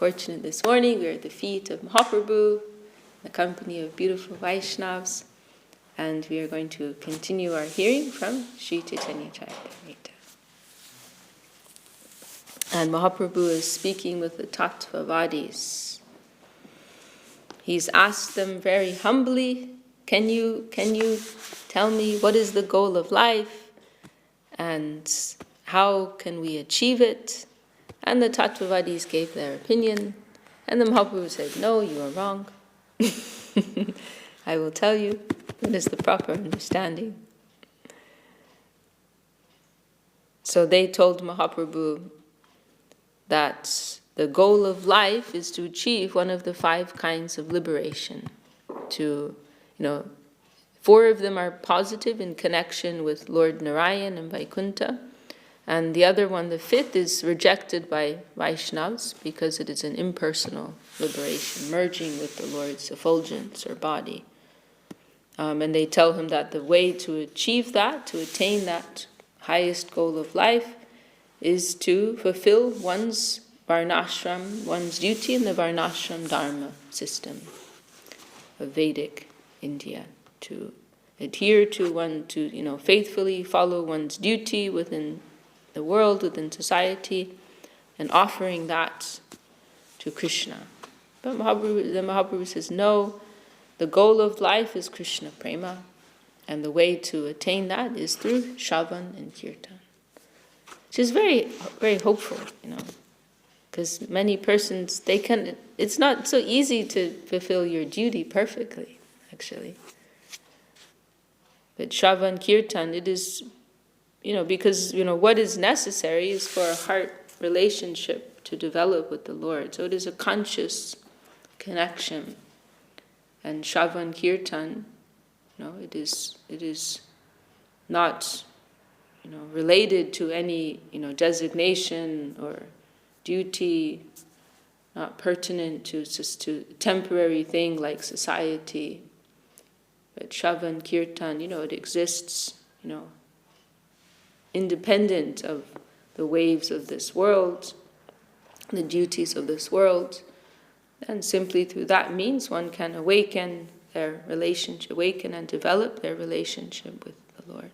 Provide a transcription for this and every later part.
fortunate this morning. We're at the feet of Mahaprabhu, in the company of beautiful Vaishnavas, and we are going to continue our hearing from Sri Chaitanya Charitamrita. And Mahaprabhu is speaking with the Tattvavadis. He's asked them very humbly, can you tell me what is the goal of life and how can we achieve it? And the Tattvavadis gave their opinion, and the Mahaprabhu said, no, you are wrong. I will tell you what is the proper understanding. So they told Mahaprabhu that the goal of life is to achieve one of the 5 kinds of liberation. Four of them are positive in connection with Lord Narayan and Vaikuntha. And the other one, the 5th, is rejected by Vaishnavas because it is an impersonal liberation, merging with the Lord's effulgence or body. And they tell him that the way to achieve that, to attain that highest goal of life, is to fulfill one's varnashram, one's duty in the varnashram dharma system of Vedic India, to adhere to faithfully follow one's duty within the world, within society, and offering that to Krishna. But the Mahaprabhu says, no, the goal of life is Krishna prema, and the way to attain that is through Shravan and Kirtan. Which is very, very hopeful, because many persons, it's not so easy to fulfill your duty perfectly, actually. But Shravan Kirtan, it is, because, what is necessary is for a heart relationship to develop with the Lord. So it is a conscious connection. And Shravan Kirtan, it is not, related to any, designation or duty, not pertinent to a temporary thing like society. But Shravan Kirtan, it exists, independent of the waves of this world, the duties of this world. And simply through that means one can awaken their relationship, awaken and develop their relationship with the Lord.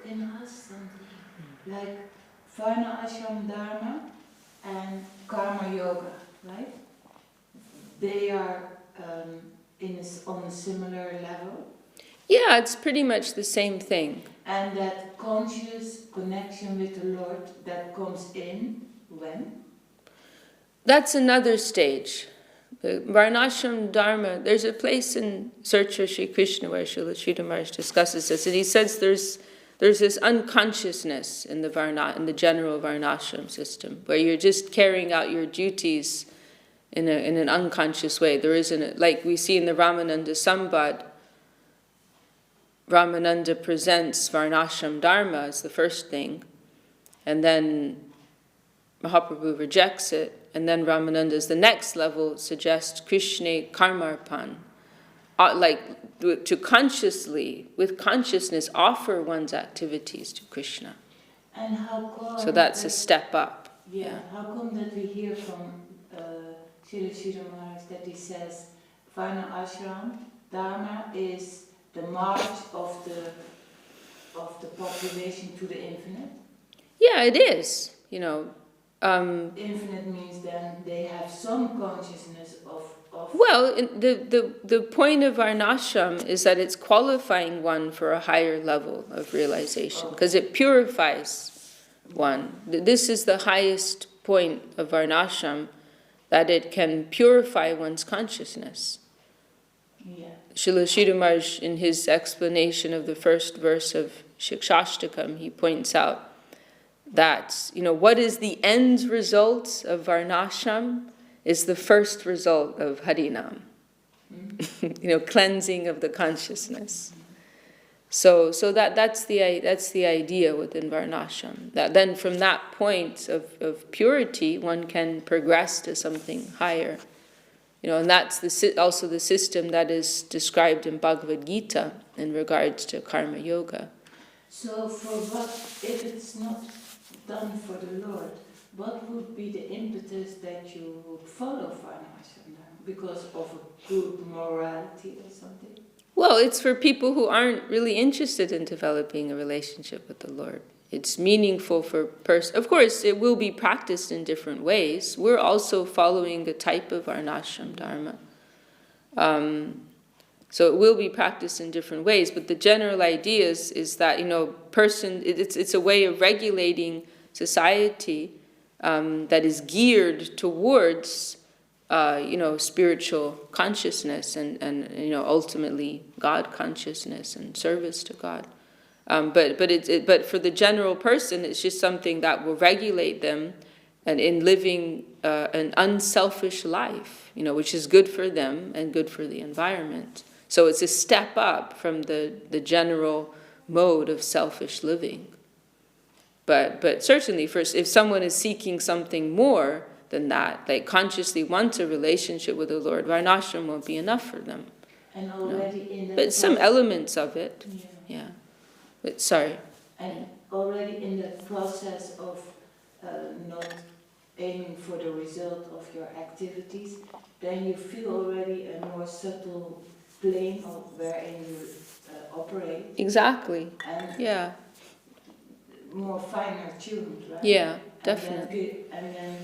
Can I ask something? Like Varna Ashram Dharma and Karma Yoga, right? They are on a similar level? Yeah, it's pretty much the same thing. And that conscious connection with the Lord, that comes in when? That's another stage. The Varnashram Dharma, there's a place in Search for Sri Krishna where Srila Sridhar Maharaj discusses this, and he says there's this unconsciousness in the general Varnashram system, where you're just carrying out your duties in an unconscious way. There isn't, like we see in the Ramananda Sambad, Ramananda presents Varnashram Dharma as the first thing, and then Mahaprabhu rejects it, and then Ramananda's the next level suggests Krishna Karmarpan, to consciously, with consciousness, offer one's activities to Krishna. And how come? So that's a step up. Yeah, how come that we hear from Srila Sridhar Maharaj that he says Varna Ashram Dharma is the march of the population to the infinite? Yeah, it is. Infinite means then they have some consciousness of. Well, the point of Varnashram is that it's qualifying one for a higher level of realization, because it purifies one. This is the highest point of Varnashram, that it can purify one's consciousness. Yeah. Srila Sridhar Maharaj, in his explanation of the first verse of Shikshashtakam, he points out that, what is the end result of Varnashram is the first result of Harinam. Cleansing of the consciousness. So that's the idea within Varnashram. That then from that point of purity, one can progress to something higher. And that's also the system that is described in Bhagavad Gita in regards to karma yoga. So if it's not done for the Lord, what would be the impetus that you would follow Varnashram Dharma? Because of a good morality or something? Well, it's for people who aren't really interested in developing a relationship with the Lord. It's meaningful for Of course, it will be practiced in different ways. We're also following a type of Varnashram Dharma. So it will be practiced in different ways, but the general idea is that, it's a way of regulating society that is geared towards, spiritual consciousness and ultimately God consciousness and service to God. But for the general person, it's just something that will regulate them and in living an unselfish life, which is good for them and good for the environment. So it's a step up from the general mode of selfish living. But certainly, first, if someone is seeking something more than that, like consciously wants a relationship with the Lord, Varnashram won't be enough for them. And already in the but some elements of it, yeah. But sorry. And already in the process of not aiming for the result of your activities, then you feel already a more subtle plane of wherein you operate. Exactly. And yeah. More finer tuned, right? Yeah, definitely. And then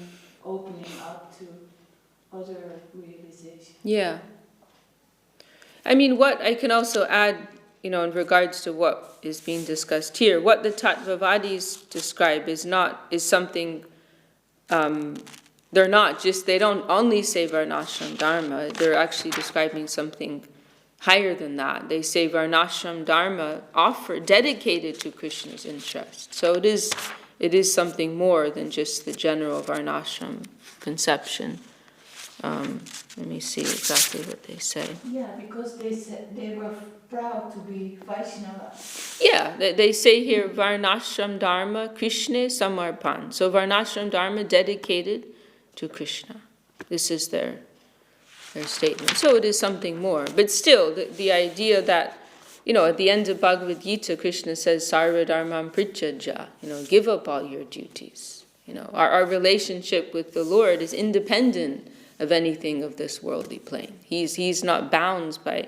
opening up to other realizations. Yeah. I mean, what I can also add, in regards to what is being discussed here, what the Tattvavadis describe is something, they don't only say Varnashram Dharma, they're actually describing something higher than that. They say Varnashram Dharma dedicated to Krishna's interest. So it is something more than just the general Varnashram conception. Let me see exactly what they say. Yeah, because they said they were proud to be Vaishnava. Yeah, they say here Varnashram Dharma Krishna Samarpan. So Varnashram Dharma dedicated to Krishna. This is their statement. So it is something more. But still, the idea that, at the end of Bhagavad Gita, Krishna says, Sarva Dharmam Prityaja, give up all your duties. Our relationship with the Lord is independent of anything of this worldly plane. He's not bound by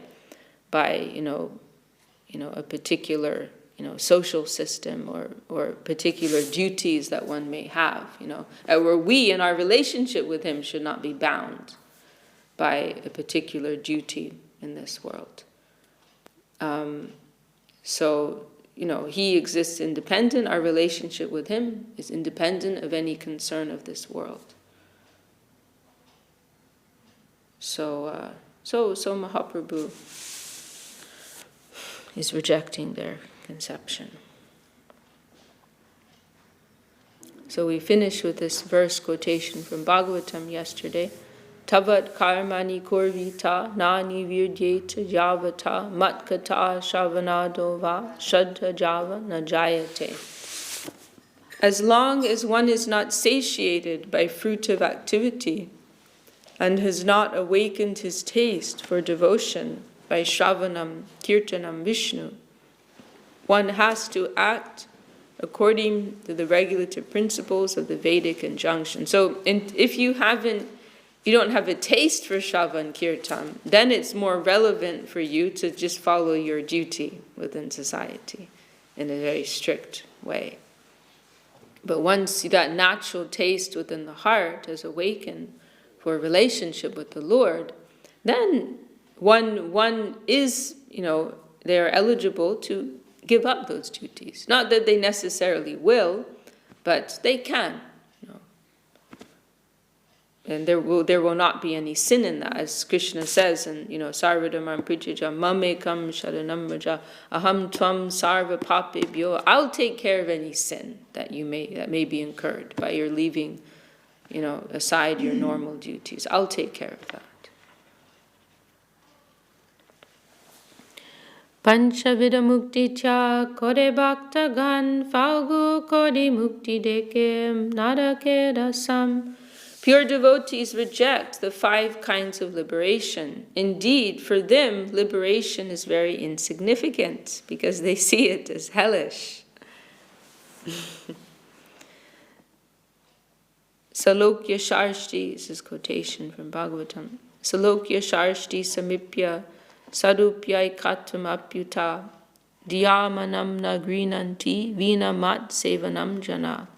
a particular social system or particular duties that one may have. Where we in our relationship with him should not be bound by a particular duty in this world. So he exists independent. Our relationship with him is independent of any concern of this world. So Mahaprabhu is rejecting their conception. So we finished with this verse quotation from Bhagavatam yesterday. Tavat karmani kurvita nani viryeta javata matkata shavanado va shaddha java na jayate. As long as one is not satiated by fruitive activity and has not awakened his taste for devotion by Shravanam, Kirtanam, Vishnu, one has to act according to the regulative principles of the Vedic injunction. So if you don't have a taste for Shravan Kirtan, then it's more relevant for you to just follow your duty within society in a very strict way. But once that natural taste within the heart has awakened for a relationship with the Lord, then one is, they are eligible to give up those duties. Not that they necessarily will, but they can. And there will not be any sin in that, as Krishna says, and Sarvadhamam Prijajam Mamekam Sharanam Raja Aham Tvam Sarva Papebhyo. I'll take care of any sin that may be incurred by your leaving, aside your normal duties. I'll take care of that. Panchavidha mukti cha kore bhakta gan falgu kori mukti dekem narake rasam. Pure devotees reject the 5 kinds of liberation. Indeed, for them, liberation is very insignificant because they see it as hellish. Salokya Sharshti, this is quotation from Bhagavatam. Salokya Sharshti Samipya Sadupyai Katvam Apyuta Diyamanam Nagrinanti Vina Mat Sevanam Jana.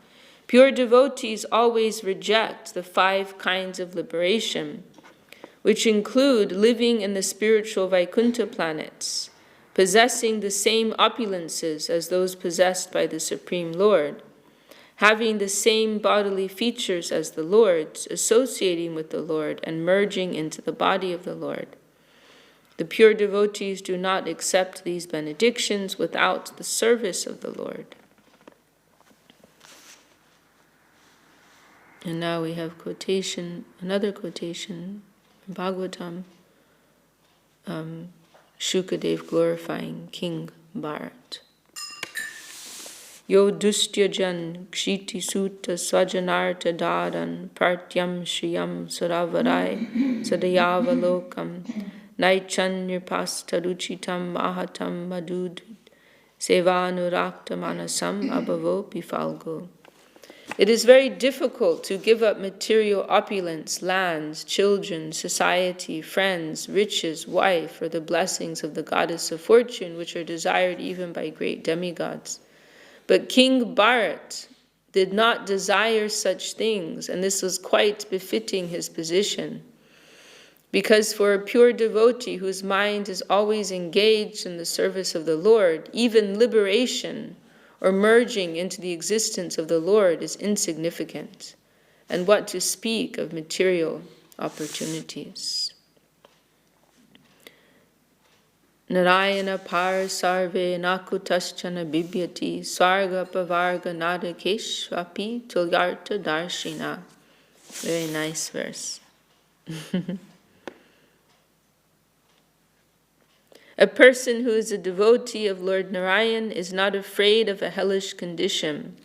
Pure devotees always reject the 5 kinds of liberation, which include living in the spiritual Vaikuntha planets, possessing the same opulences as those possessed by the Supreme Lord, having the same bodily features as the Lord's, associating with the Lord and merging into the body of the Lord. The pure devotees do not accept these benedictions without the service of the Lord. And now we have another quotation from Bhagavatam, Shukadev glorifying King Bharat. Yo dustyajan kshiti sutta swajanarta dadan partyam shriyam suravarai sadayavalokam naichan nirpastaruchitam mahatam madud sevanurakta manasam abhavo pifalgo. It is very difficult to give up material opulence, lands, children, society, friends, riches, wife, or the blessings of the goddess of fortune, which are desired even by great demigods. But King Bharat did not desire such things, and this was quite befitting his position. Because for a pure devotee whose mind is always engaged in the service of the Lord, even liberation or merging into the existence of the Lord is insignificant, and what to speak of material opportunities. Narayana par sarve nakutaschana bibhyati sarga pavarga nadakeshvapi tulyarta darshina. Very nice verse. A person who is a devotee of Lord Narayan is not afraid of a hellish condition,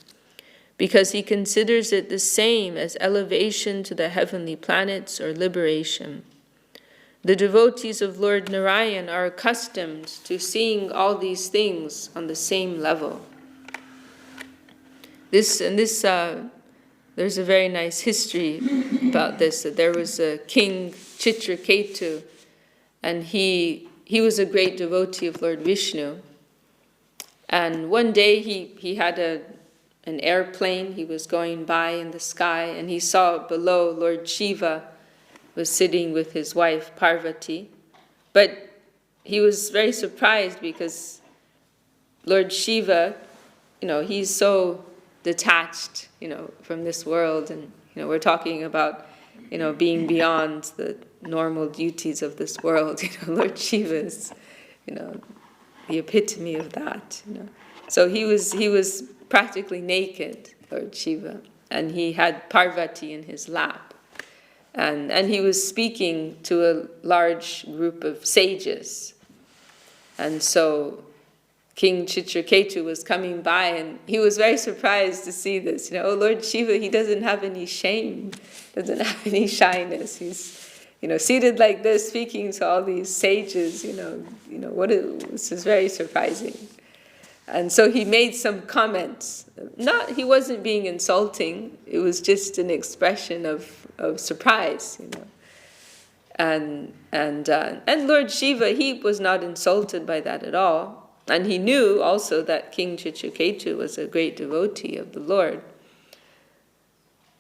because he considers it the same as elevation to the heavenly planets or liberation. The devotees of Lord Narayan are accustomed to seeing all these things on the same level. There's a very nice history about this, that there was a king, Ch.Ch, and he was a great devotee of Lord Vishnu. And one day he had an airplane, he was going by in the sky, and he saw below Lord Shiva was sitting with his wife Parvati. But he was very surprised because Lord Shiva, he's so detached, from this world, and we're talking about, being beyond the normal duties of this world. Lord Shiva is, the epitome of that. So he was practically naked, Lord Shiva, and he had Parvati in his lap. And he was speaking to a large group of sages. And so King Ch.Ch was coming by, and he was very surprised to see this. Lord Shiva, he doesn't have any shame, doesn't have any shyness. He's, seated like this, speaking to all these sages. This is very surprising. And so he made some comments. He wasn't being insulting. It was just an expression of surprise, And Lord Shiva, he was not insulted by that at all. And he knew also that King Ch.Ch was a great devotee of the Lord.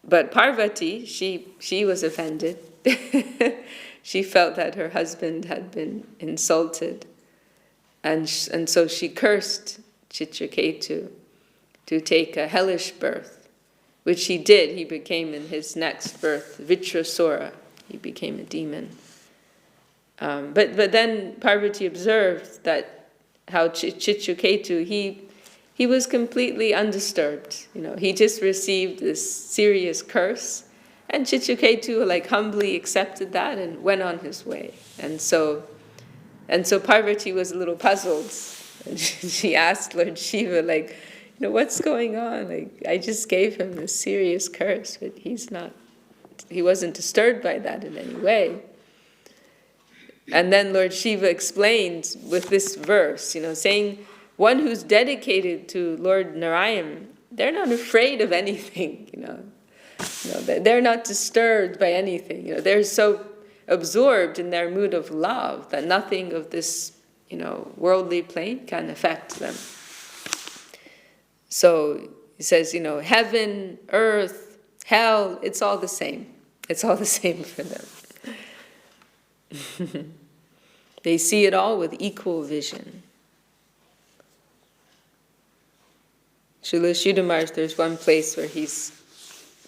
But Parvati, she was offended. She felt that her husband had been insulted. And so she cursed Ch.Ch to take a hellish birth, which he did. He became in his next birth Vitrasura. He became a demon. But then Parvati observed that how Ch.Ch he was completely undisturbed. He just received this serious curse, and Ch.Ch humbly accepted that and went on his way. And so Parvati was a little puzzled. And she asked Lord Shiva, what's going on? I just gave him this serious curse, but he wasn't disturbed by that in any way. And then Lord Shiva explained with this verse, saying, one who's dedicated to Lord Narayan, they're not afraid of anything, They're not disturbed by anything. They're so absorbed in their mood of love that nothing of this, worldly plane can affect them. So he says, heaven, earth, hell, it's all the same. It's all the same for them. They see it all with equal vision. Srila Sridhar Maharaj, there's one place where he's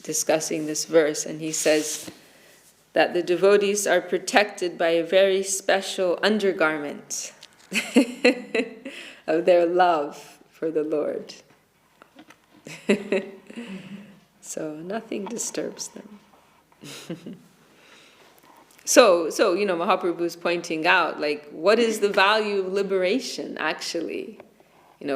discussing this verse, and he says that the devotees are protected by a very special undergarment of their love for the Lord. So nothing disturbs them. So Mahaprabhu's pointing out, what is the value of liberation, actually?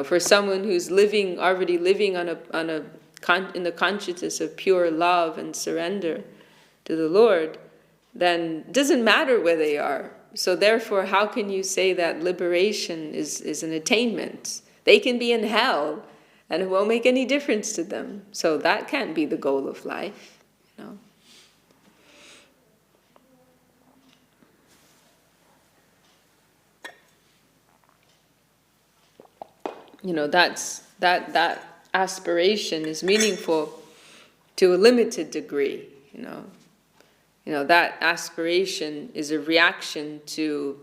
For someone who's already living in the consciousness of pure love and surrender to the Lord, then it doesn't matter where they are. So therefore, how can you say that liberation is an attainment? They can be in hell, and it won't make any difference to them. So that can't be the goal of life, that aspiration is meaningful to a limited degree. That aspiration is a reaction to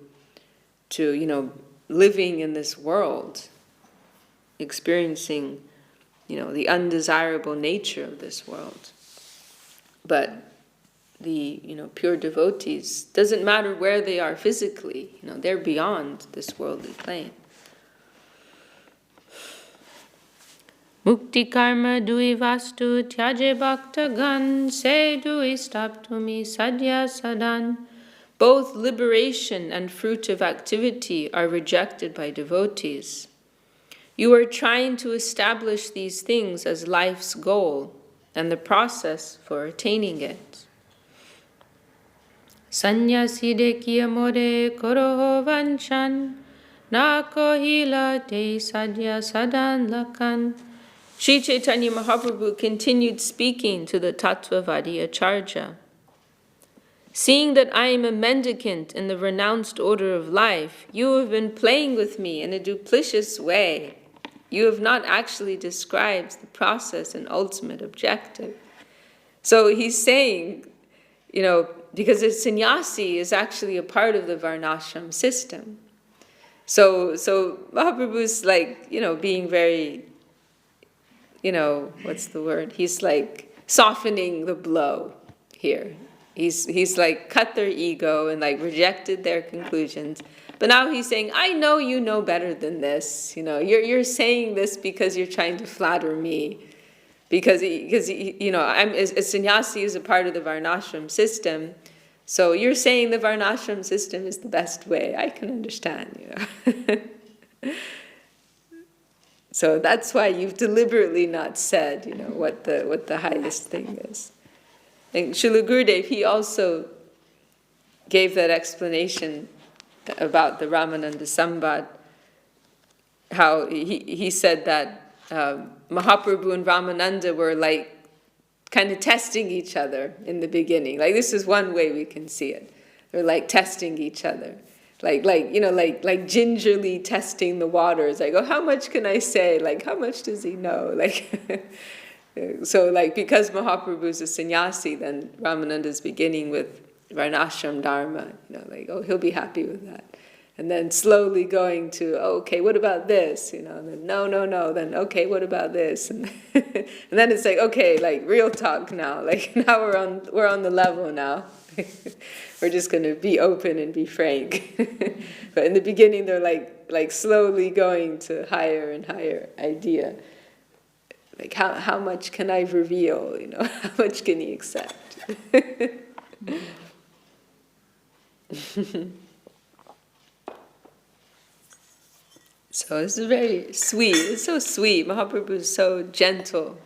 living in this world, experiencing the undesirable nature of this world. But the pure devotees, doesn't matter where they are physically, they're beyond this worldly plane. Mukti karma dui vastu tyaje bhakta gan se dui staptumi sadhya sadan. Both liberation and fruit of activity are rejected by devotees. You are trying to establish these things as life's goal and the process for attaining it. Sannyaside kiyamore koroho vanchan na kohila te sadhya sadan lakan. Sri Chaitanya Mahaprabhu continued speaking to the Tattvavadi Acharya. Seeing that I am a mendicant in the renounced order of life, you have been playing with me in a duplicitous way. You have not actually described the process and ultimate objective. So he's saying, because a sannyasi is actually a part of the varnashram system. So Mahaprabhu's being very, what's the word? He's softening the blow here. He's cut their ego and rejected their conclusions. But now he's saying, I know you know better than this. You're saying this because you're trying to flatter me. Because I'm a sannyasi is a part of the varnashram system. So you're saying the varnashram system is the best way. I can understand, So that's why you've deliberately not said, what the highest thing is. And Srila Gurudev, he also gave that explanation about the Ramananda Sambad, how he said that Mahaprabhu and Ramananda were kind of testing each other in the beginning. This is one way we can see it. They're testing each other. Gingerly testing the waters. How much can I say? How much does he know? So because Mahaprabhu's a sannyasi, then Ramananda's beginning with varnashram dharma. He'll be happy with that. And then slowly going to, okay, what about this? And then no. Then okay, what about this? And then it's okay, real talk now. Now we're on the level now. We're just going to be open and be frank. But in the beginning, they're slowly going to higher and higher idea. How much can I reveal? How much can he accept? So this is very sweet. It's so sweet. Mahaprabhu is so gentle.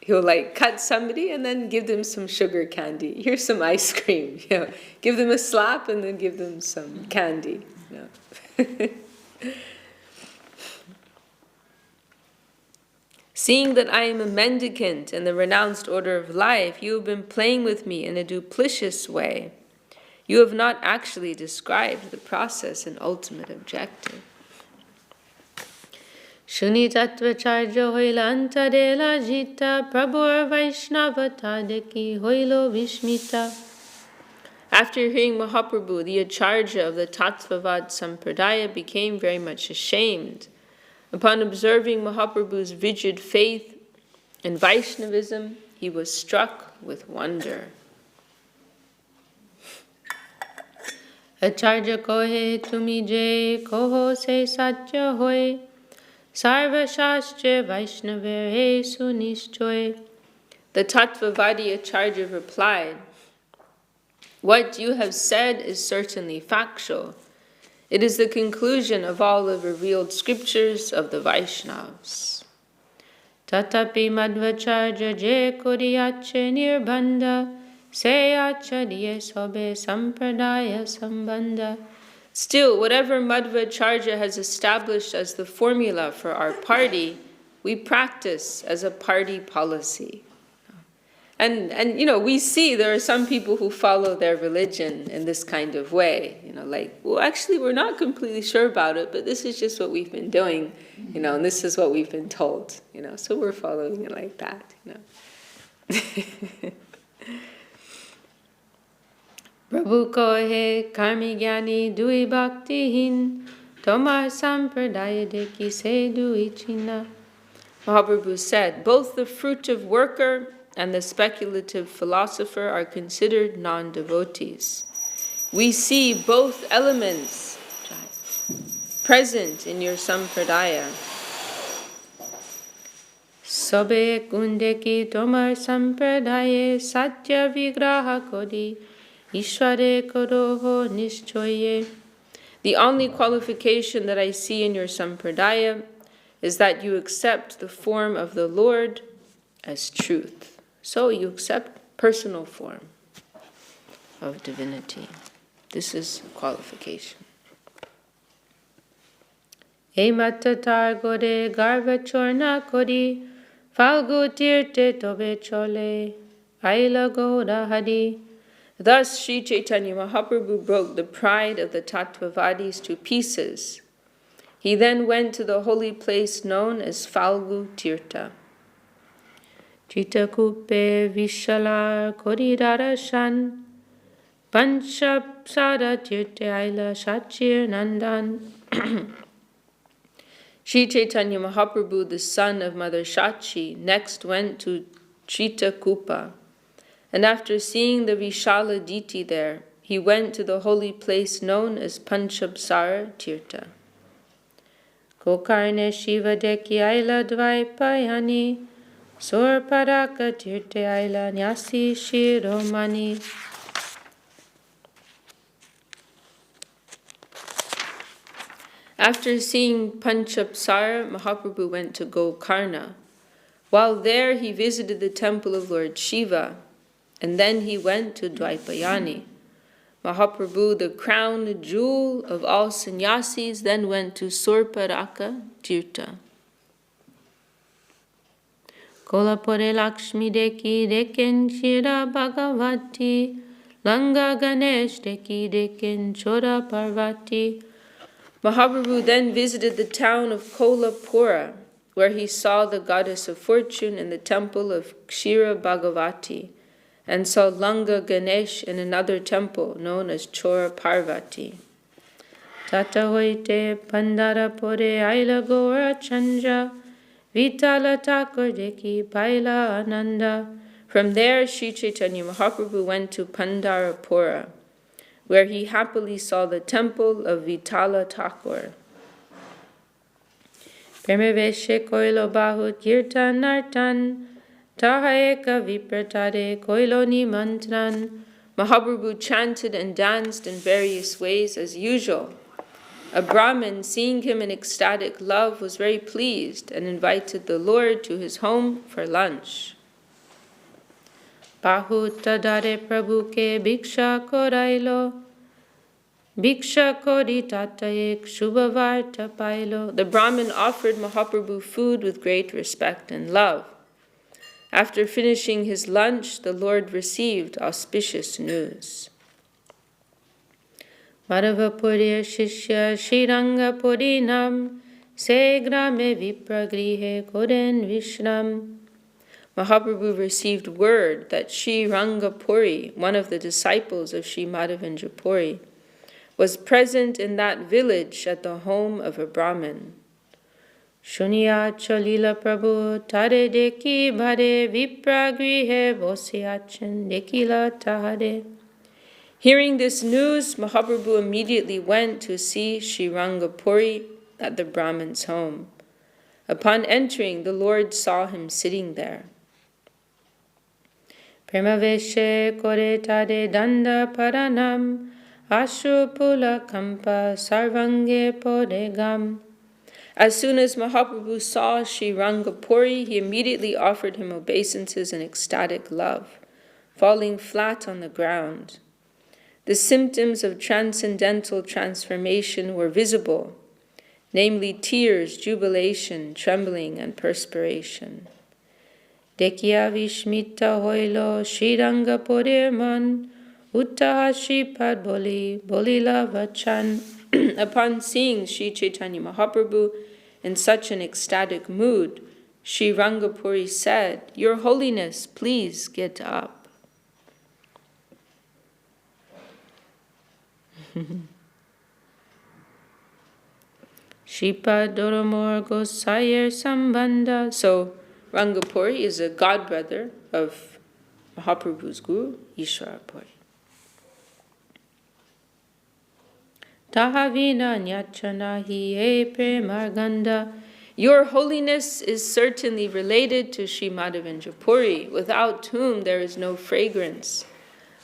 He'll cut somebody and then give them some sugar candy. Here's some ice cream. Give them a slap and then give them some candy. Seeing that I am a mendicant in the renounced order of life, you have been playing with me in a duplicitous way. You have not actually described the process and ultimate objective. Shuni tattvacharya hoila antarela jita prabhur vaishnavata deki hoilo vishmita. After hearing Mahaprabhu, the Acharya of the Tattvavad Sampradaya became very much ashamed. Upon observing Mahaprabhu's rigid faith in Vaishnavism, he was struck with wonder. Acharya kohe tumi je koho se satya hoy sarva shastre Vaishnave he sunishchoy. The Tattvavadi Acharya replied, "What you have said is certainly factual. It is the conclusion of all the revealed scriptures of the Vaishnavas." Tatapi madhvacharya je kuriyache nirbandha se acharya sobe sampradaya sambandha. Still, whatever Madhvacharya has established as the formula for our party, we practice as a party policy. And we see there are some people who follow their religion in this kind of way. Well, actually, we're not completely sure about it, but this is just what we've been doing, and this is what we've been told, so we're following it like that, Prabhu kohe karmi gyani dui bhakti hin tomar sampradaya deki se dui china. Mahaprabhu said, both the fruitive worker and the speculative philosopher are considered non-devotees. We see both elements present in your sampradaya. Sobe kundeki tomar sampradaya satya vigraha kodi ishware koroho nishchoye. The only qualification that I see in your sampradaya is that you accept the form of the Lord as truth. So you accept personal form of divinity. This is qualification. Ematatar gore garva chorna kori falgu tirte tobe chole aila goda hari. Thus Sri Chaitanya Mahaprabhu broke the pride of the Tattvavadis to pieces. He then went to the holy place known as Falgu Tirtha. Chitakupe Vishala Koridarashan Panchapsara Tirte Aila Shachir Nandan. Sri Chaitanya Mahaprabhu, the son of Mother Ch.Ch., next went to Chitakupa, and after seeing the Vishala deity there, he went to the holy place known as Panchapsara Tirtha. Kokarne Shiva Deki Aila Dvaipayani Sur Paraka Tirte Aila Nyasi Shiromani. After seeing Panchapsara, Mahaprabhu went to Gokarna. While there, he visited the temple of Lord Shiva, and then he went to Dvaipayani. Mahaprabhu, the crown jewel of all sannyasis, then went to Surparaka Tirtha. Kolapore Lakshmi Deki Deken Shira Bhagavati Langa Ganesh Deki Deken Chora Parvati. Mahaprabhu then visited the town of Kolapura, where he saw the goddess of fortune in the temple of Kshira Bhagavati, and saw Langa Ganesh in another temple known as Chora Parvati. Tata hoite Pandara Pore Aila Gora Chandra Vitala Thakur Deki Paila Ananda. From there, Sri Chaitanya Mahaprabhu went to Pandarapura, where he happily saw the temple of Vitala Thakur. Premeveshe Koilo Bahu Kirtan Nartan Tahaeka Vipratare Koiloni Mantran. Mahaprabhu chanted and danced in various ways as usual. A Brahmin, seeing him in ecstatic love, was very pleased and invited the Lord to his home for lunch. Bahu Tadare Prabhu ke Bhiksha Korailo Bhiksha kori tatayek shubhavarta pailo. The Brahmin offered Mahaprabhu food with great respect and love. After finishing his lunch, the Lord received auspicious news. Madhavapurir Shishya Shiranga Purinam Se Grame Vipragrihe Koden Vishnam. Mahaprabhu received word that Sri Rangapuri, one of the disciples of Sri Madhavendra Puri, was present in that village at the home of a Brahmin. Shuniya Chalila Prabhu Tare Deki Bhare Vipragrihe Bosiachan Dekila Tahare. Hearing this news, Mahaprabhu immediately went to see Sri Rangapuri at the Brahmin's home. Upon entering, the Lord saw him sitting there. Premaveshe kore tade danda paranam ashupula kampa sarvange podegam. As soon as Mahaprabhu saw Sri Rangapuri, he immediately offered him obeisances in ecstatic love, falling flat on the ground. The symptoms of transcendental transformation were visible, namely tears, jubilation, trembling, and perspiration. Dekya vishmita hoilo Shriranga Poreman Uttaha Shripad Bolila Vachan. Upon seeing Sri Chaitanya Mahaprabhu in such an ecstatic mood, Sri Rangapuri said, "Your Holiness, please get up." Shripad Doromor Gosayer Sambandha. So Rangapuri is a godbrother of Mahaprabhu's guru, Ishwarapuri. Tahavina Nyachana Hiye Premarganda. Your Holiness is certainly related to Sri Madhavendra Puri, without whom there is no fragrance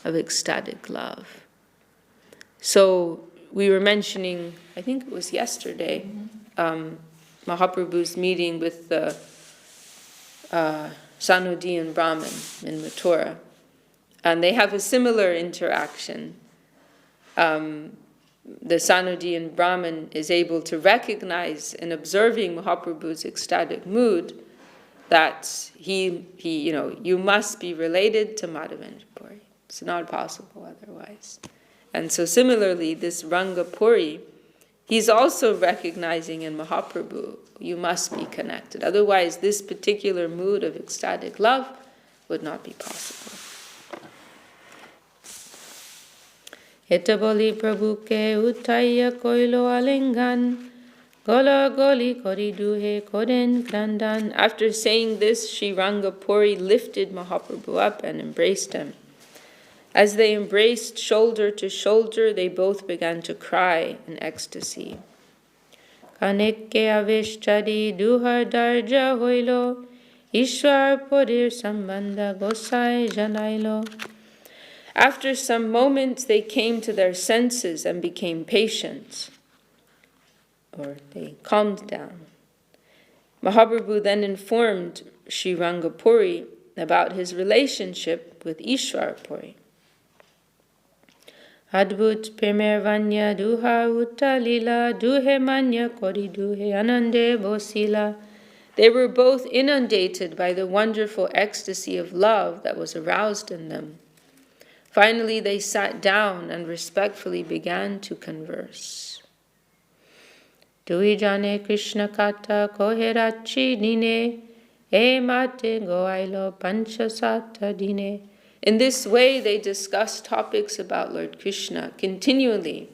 of ecstatic love. So we were mentioning, I think it was yesterday, Mahaprabhu's meeting with the Sanudian Brahmin in Mathura. And they have a similar interaction. The Sanudian Brahmin is able to recognize in observing Mahaprabhu's ecstatic mood that you must be related to Madhavendra Puri. It's not possible otherwise. And so similarly, this Rangapuri, he's also recognizing in Mahaprabhu, you must be connected. Otherwise, this particular mood of ecstatic love would not be possible. Etaboli Prabhu ke utaya koilo alingan, gola goli koriduhe koden krandan. After saying this, Sri Rangapuri lifted Mahaprabhu up and embraced him. As they embraced shoulder to shoulder, they both began to cry in ecstasy. Kanekke aveshtadi duhar darja hoilo, Ishwar podir sambandha gosai janailo. After some moments, they came to their senses and became patient, or they calmed down. Mahaprabhu then informed Sri Rangapuri about his relationship with Ishwarapuri. Adbhut premer vanya duha uttalila duhe manya kori duhe anande bosila. They were both inundated by the wonderful ecstasy of love that was aroused in them. Finally, they sat down and respectfully began to converse. Dui jane Krishna kata koherachi dine, e mate goailo panchasata dine. In this way, they discussed topics about Lord Krishna continually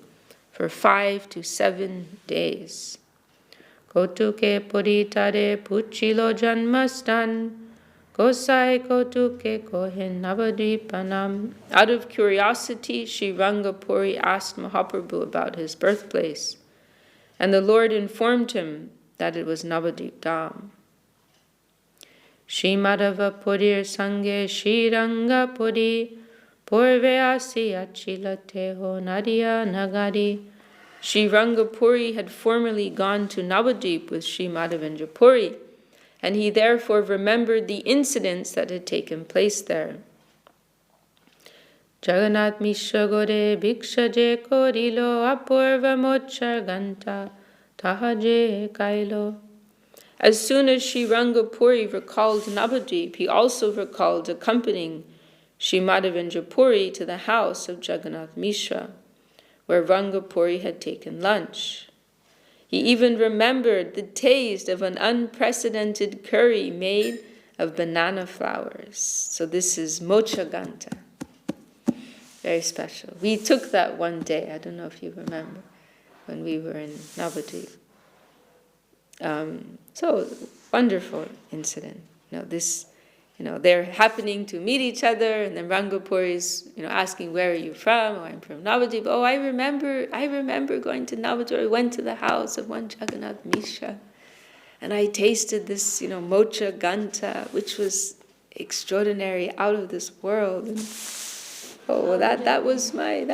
for 5 to 7 days. Kotuke puritare puchilo janmastan, kosai kotuke kohen navadvipanam. Out of curiosity, Sri Rangapuri asked Mahaprabhu about his birthplace, and the Lord informed him that it was Navadvip Dham. Shri Madhava Purir Sange Shri Rangapuri Purveasi Achilateho Nadia Nagari. Sri Rangapuri had formerly gone to Navadvip with Sri Madhavendra Puri, and he therefore remembered the incidents that had taken place there. Jagannath Mishra gore bhiksha je korilo apurva mochar ganta tahaje kailo. As soon as Sri Rangapuri recalled Navadvip, he also recalled accompanying Sri Madhavendra Puri to the house of Jagannath Mishra, where Rangapuri had taken lunch. He even remembered the taste of an unprecedented curry made of banana flowers. So this is mochaganta. Very special. We took that one day, I don't know if you remember, when we were in Navadvip. So, wonderful incident. They're happening to meet each other, and then Rangapuri is, asking, where are you from? Oh, I'm from Navadvip. Oh, I remember going to Navadvip. I went to the house of one Jagannath Mishra, and I tasted this, mocha ganta, which was extraordinary, out of this world. And, that was my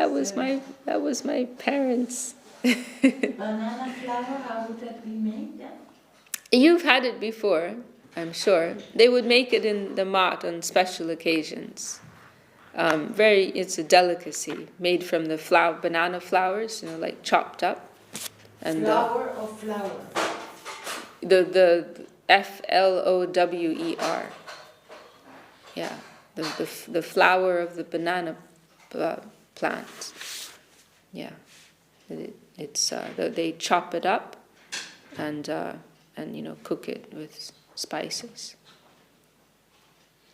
parents. Banana flour, how would that be made then? You've had it before, I'm sure. They would make it in the mat on special occasions. It's a delicacy made from the banana flowers, like chopped up. And flour or flower? The flower. Yeah, the flower of the banana plant. Yeah, they chop it up and cook it with spices.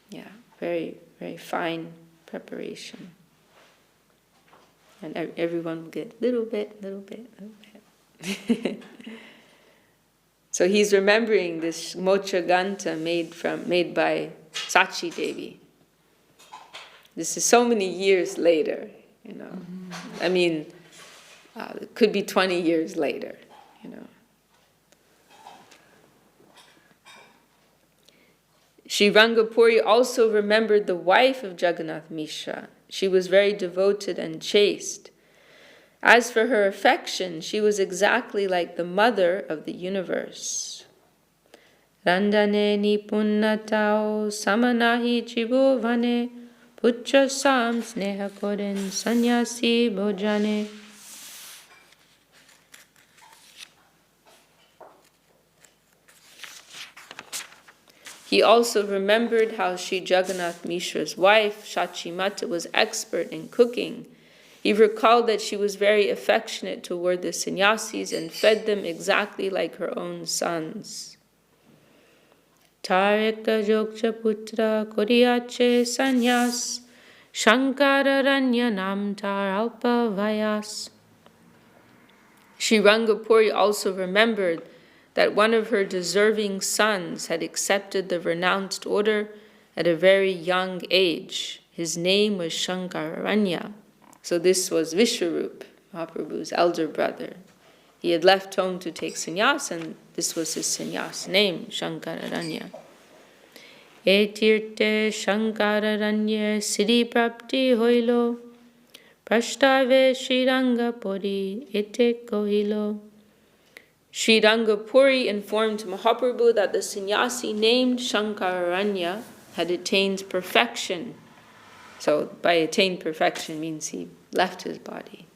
Yeah, very, very fine preparation. And everyone will get little bit. So he's remembering this mocha ganta made by Sachi Devi. This is so many years later, I mean, it could be 20 years later, Sri Rangapuri also remembered the wife of Jagannath Mishra. She was very devoted and chaste. As for her affection, she was exactly like the mother of the universe. Randane nipunnatao samanahi jivovane putra sam sneha koren sanyasi bhojane. He also remembered how Sri Jagannath Mishra's wife, Ch.Ch. Mata, was expert in cooking. He recalled that she was very affectionate toward the sannyasis and fed them exactly like her own sons. Tareka Jogcha Putra Kodiyache Sannyas Shankara Ranya Namtar Alpa Vayas. Sri Rangapuri also remembered that one of her deserving sons had accepted the renounced order at a very young age. His name was Shankararanya. So this was Vishwarup, Mahaprabhu's elder brother. He had left home to take sannyas, and this was his sannyas name, Shankararanya. Etirte Shankararanya Siddhi Prapti Hoilo Prashtave Srirangapuri Ete Kohilo. Sri Rangapuri informed Mahaprabhu that the sannyasi named Shankararanya had attained perfection. So by attained perfection means he left his body.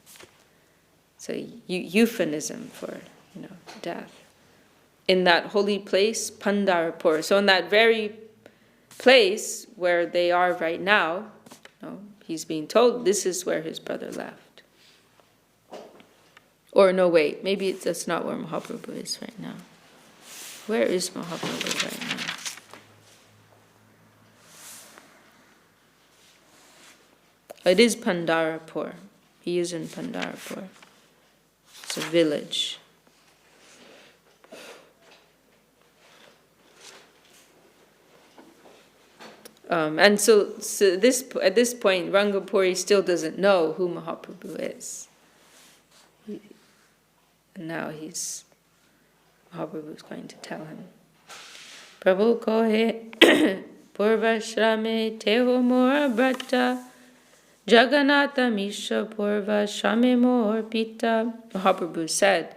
So euphemism for death. In that holy place, Pandharpur. So in that very place where they are right now, he's being told this is where his brother left. Or no, wait, maybe that's not where Mahaprabhu is right now. Where is Mahaprabhu right now? It is Pandharpur. He is in Pandharpur. It's a village. And so at this point, Rangapuri still doesn't know who Mahaprabhu is. And now Mahaprabhu is going to tell him. Prabhu kohe purva shrame teho mora brata Jagannatha Mishra purva shrame mor pita. Mahaprabhu said,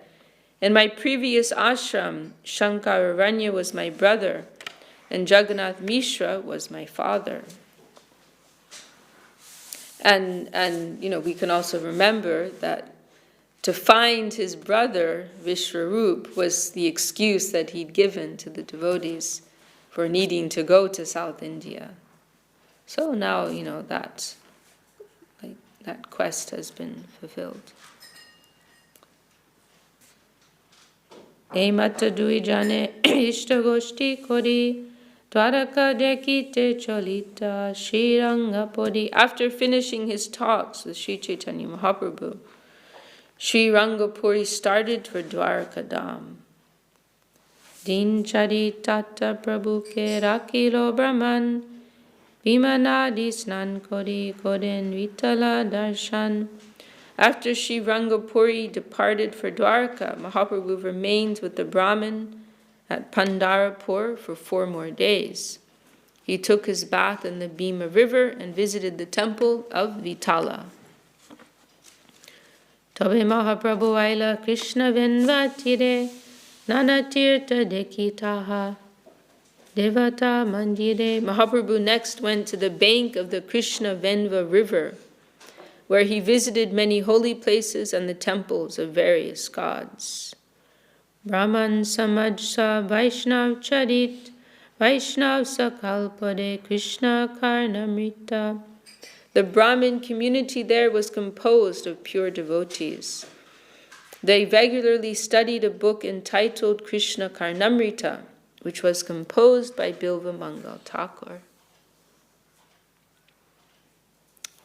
in my previous ashram, Shankararanya was my brother, and Jagannath Mishra was my father. And we can also remember that to find his brother Vishwarup was the excuse that he'd given to the devotees for needing to go to South India. So now that quest has been fulfilled. Emata dui jane ishtagoshti kori dwaraka dekite cholita Srirangapodi. After finishing his talks with Sri Chaitanya Mahaprabhu, Sri Rangapuri started for Dwarka Dham. Din chari tata prabhu ke rakilo brahman vimanadi snan kori koden vitala darshan. After Sri Rangapuri departed for Dwarka, Mahaprabhu remained with the Brahmin at Pandarapur for 4 more days. He took his bath in the Bhima river and visited the temple of Vitala. Tobe Mahaprabhu aila Krishna venvatire nana tirtha dekitaha devata mandire. Mahaprabhu next went to the bank of the Krishna Venva river, where he visited many holy places and the temples of various gods. Brahman Samajsa Vaishnav Charit Vaishnav Sakalpade Krishna Karnamrita. The Brahmin community there was composed of pure devotees. They regularly studied a book entitled Krishna Karnamrita, which was composed by Bilva Mangal Thakur.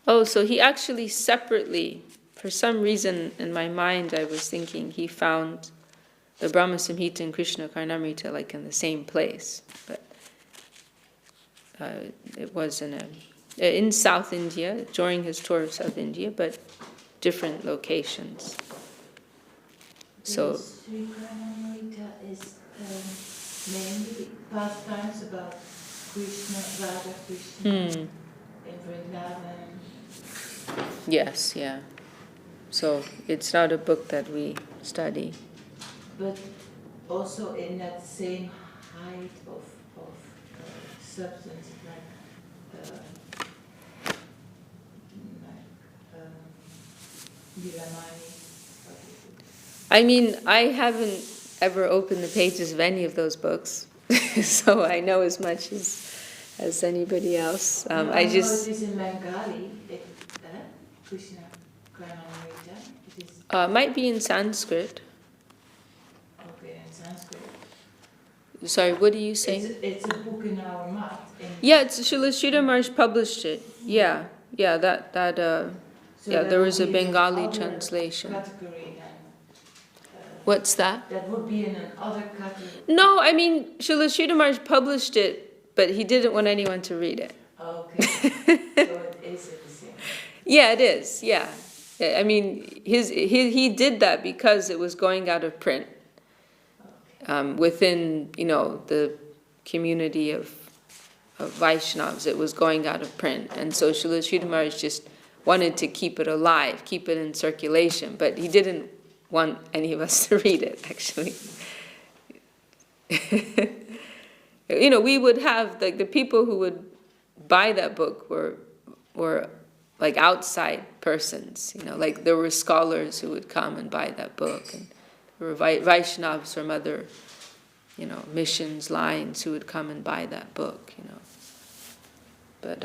Oh, so he actually separately, for some reason in my mind I was thinking he found the Brahma Samhita and Krishna Karnamrita like in the same place. But it was in South India, during his tour of South India, but different locations. So Sri Karnamrita is mainly pastimes about Krishna, Radha Krishna, in Vrindavan. Yes, yeah. So it's not a book that we study. But also in that same height of substance, Viramani. I mean, I haven't ever opened the pages of any of those books, so I know as much as anybody else. I just. It is in Bengali, Krishna Karnamrita. It is. Might be in Sanskrit. Okay, in Sanskrit. Sorry, what are you saying? It's a book in our mouth. Yeah, it's Srila Maharaj published it. Yeah, So there was a Bengali other translation. Category then. What's that? That would be in another category. No, I mean, Srila Maharaj published it, but he didn't want anyone to read it. Okay, so it is the same. Yeah, it is, yeah. I mean, he did that because it was going out of print. Within, the community of Vaishnavas, it was going out of print. And so Srila Maharaj just wanted to keep it alive, keep it in circulation, but he didn't want any of us to read it, actually. We would have, the people who would buy that book were like outside persons, like there were scholars who would come and buy that book, and there were Vaishnavas from other, missions, lines who would come and buy that book, But,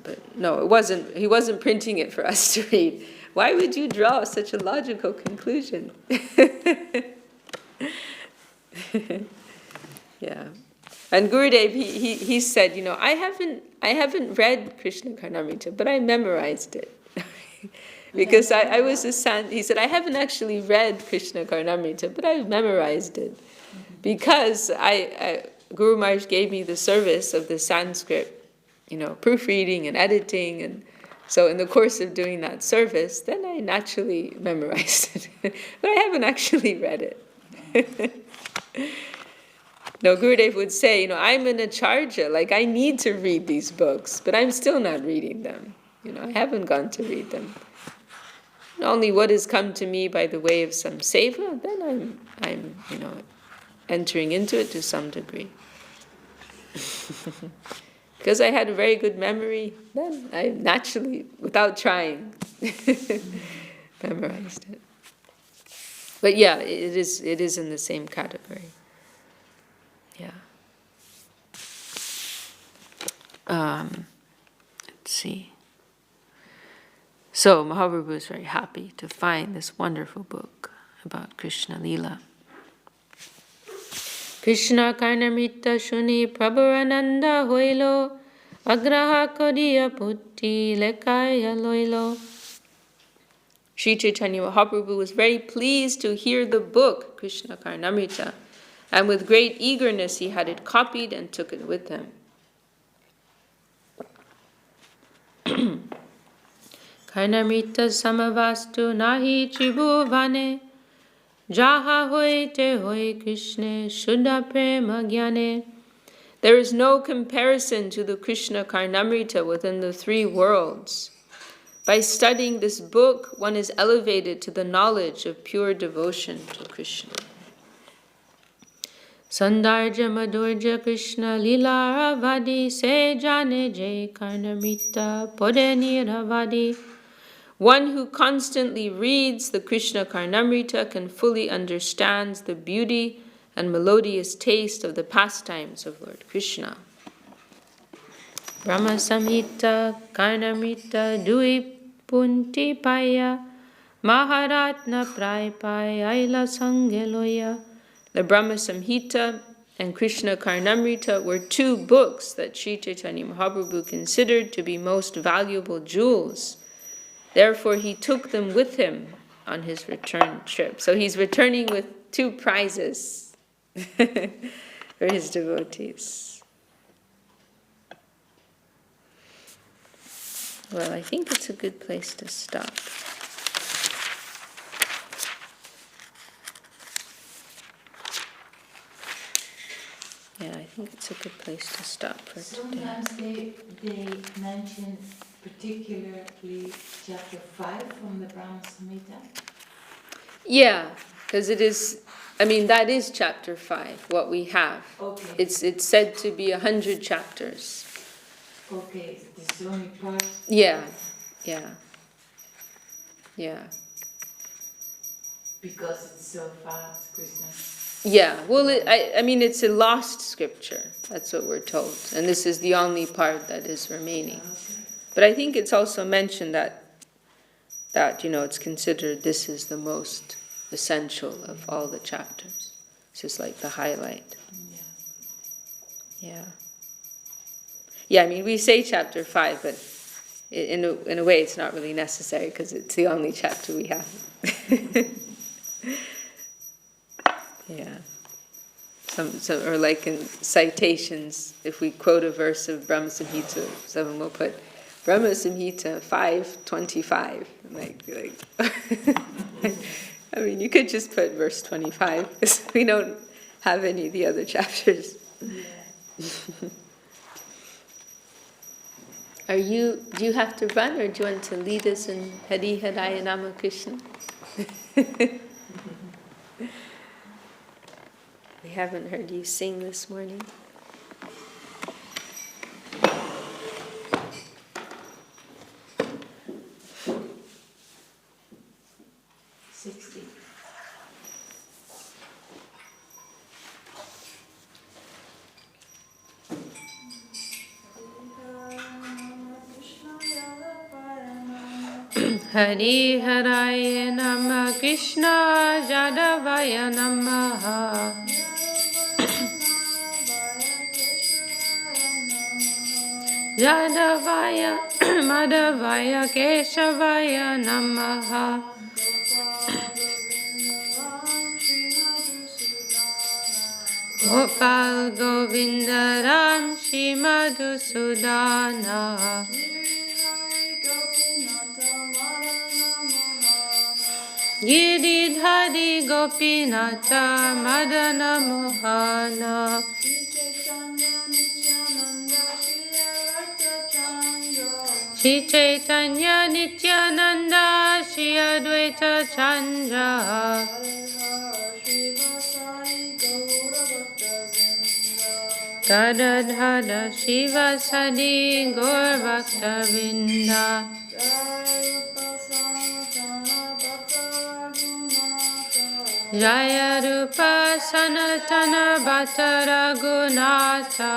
but no, he wasn't printing it for us to read. Why would you draw such a logical conclusion? Yeah. And Gurudev, he said, I haven't read Krishna Karnamrita, but I memorized it. Because I was he said, I haven't actually read Krishna Karnamrita, but I memorized it. Because Guru Maharaj gave me the service of the Sanskrit, proofreading and editing, and so in the course of doing that service, then I naturally memorized it. But I haven't actually read it. No, Gurudev would say, I'm an acharya, like I need to read these books, but I'm still not reading them. I haven't gone to read them. Only what has come to me by the way of some seva, then I'm entering into it to some degree. because I had a very good memory, then I naturally, without trying, memorized it. But yeah, it is in the same category. Yeah. Let's see. So Mahaprabhu is very happy to find this wonderful book about Krishna Lila. Krishna Karnamrita Shuni Prabhurananda Hoilo Agraha Kodiya Putti Lekaya Loilo. Sri Chaitanya Mahaprabhu was very pleased to hear the book Krishna Karnamrita, and with great eagerness he had it copied and took it with him. Karnamrita Samavastu Nahi Tribhuvane Jaha Hoite Hoi Krishna Shuddha Prema Gyane. There is no comparison to the Krishna Karnamrita within the three worlds. By studying this book, one is elevated to the knowledge of pure devotion to Krishna. Sandarja Madhurja Krishna Lila Ravadi Se Jane Jai Karnamrita Pode Niravadi. One who constantly reads the Krishna Karnamrita can fully understand the beauty and melodious taste of the pastimes of Lord Krishna. Brahma Samhita Karnamrita Dui Punti Paya Maharatna Prai Pai Aila Sangeloya. The Brahma Samhita and Krishna Karnamrita were two books that Sri Chaitanya Mahaprabhu considered to be most valuable jewels. Therefore, he took them with him on his return trip. So he's returning with two prizes for his devotees. Well, I think it's a good place to stop. Yeah, I think it's a good place to stop for today. Sometimes they mention particularly chapter 5 from the Brahma Samhita. Yeah, because it is, that is chapter 5, what we have. Okay. It's said to be 100 chapters. Okay, this is only part. Yeah. Because it's so fast, Krishna. Yeah, well, it's a lost scripture, that's what we're told. And this is the only part that is remaining. Okay. But I think it's also mentioned that it's considered this is the most essential of all the chapters. It's just like the highlight. Yeah. Yeah, we say chapter 5, but in a way it's not really necessary because it's the only chapter we have. Yeah. Some or like in citations, if we quote a verse of Brahma Samhita, someone will put Brahma Samhita 5:25. You could just put verse 25 because we don't have any of the other chapters. Yeah. Do you have to run, or do you want to lead us in Hari Haraya Nama Krishna? We haven't heard you sing this morning. Hari Haraya Nama Krishna Jadavaya Namaha Jadavaya Madhavaya Keshavaya Namaha Gopal Govinda Ram Shri Madhusudana Giridhari Gopinata Madana Mohana Shri Chaitanya Nityananda Shri Advaita Chandra Gadadhara Shiva Sadi Gaur Bhakta Vrinda Jaya Rupa Sanatana Bhatta Raghunatha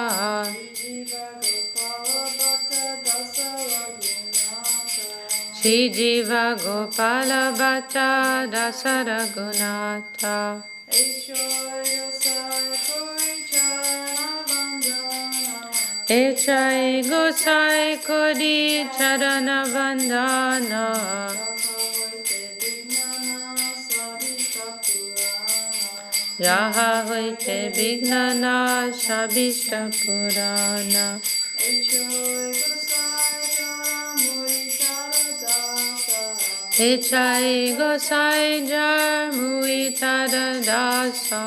Shri Jiva Gopala Bhatta Dasa Raghunatha Ch.Ch. Gosai Kodi Charana Vandana Yaha Hoite Vignana Shabishta Purana Ch.Ch. Gosai Jar Muitada Dasa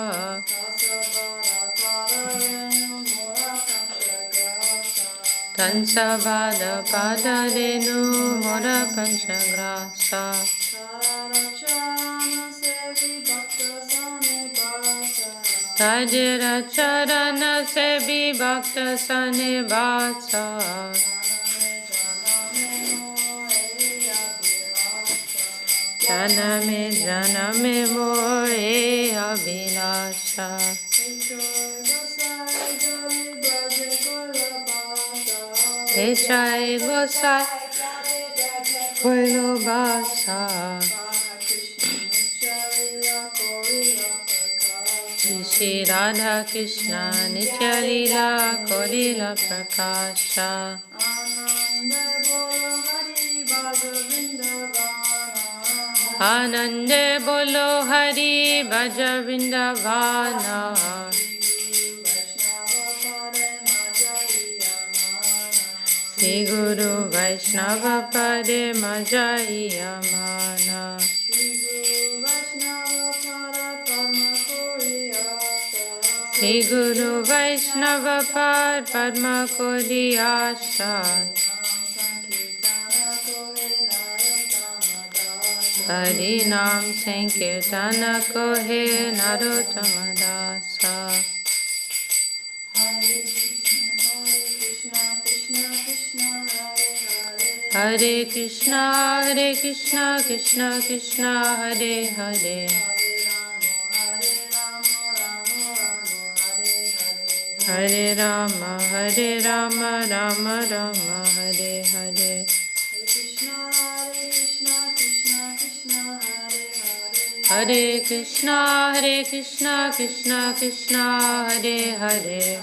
Tansavada Pada Renu Mora Panchagrasa Tajira Charana Sebi Bhakta Sanibasa Janame More Abhilasha Ch.Ch. Gosai Koilo Basa Shri Radha Krishna Nitya Lila Korila Prakasha Anande Bolo Hari Bhaja Vrindavana Shri Guru Vaishnava Pade Majai Amana Shri Guru Vaishnava Pad Padma Kodiyasha Harinam Sankirtana Kohe Narottama Dasa Hare Krishna, Hare Krishna, Krishna Krishna, Hare Hare Hare Rama, Hare Rama, Rama Rama, Hare Hare Hare Krishna, Hare Krishna, Krishna Krishna, Hare Hare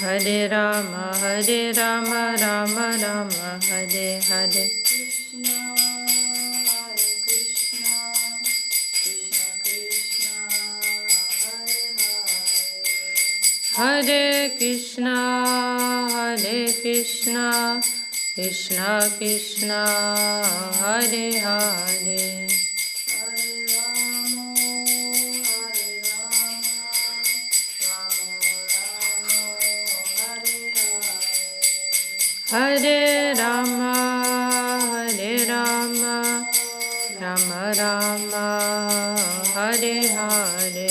Hare Rama, Hare Rama, Rama Rama, Hare Hare Hare Krishna, Hare Krishna, Krishna Krishna, Hare Hare Hare Rama, Hare Rama, Rama Rama, Hare Hare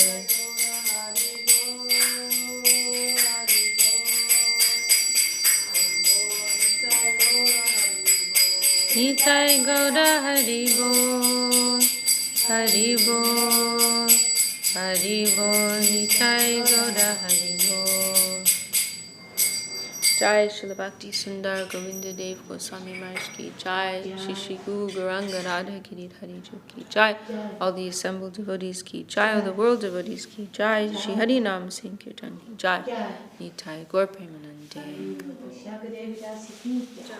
Nitai Gaura Hari Bol, Hari Bol, Hari Bol, Nitai Gaura Hari Bol. Jai Srila Bhakti Sundar Govinda Dev Goswami Maharaj ki Jai, Shri Shri Guru Gauranga Radha Giridhari Ji ki Jai, all the assembled devotees ki Jai, all the world devotees ki Jai, Shri Hari Nam Sankirtan ki Jai, Nitai Gaur Premanande. Vishakha Devidasi ki Jai.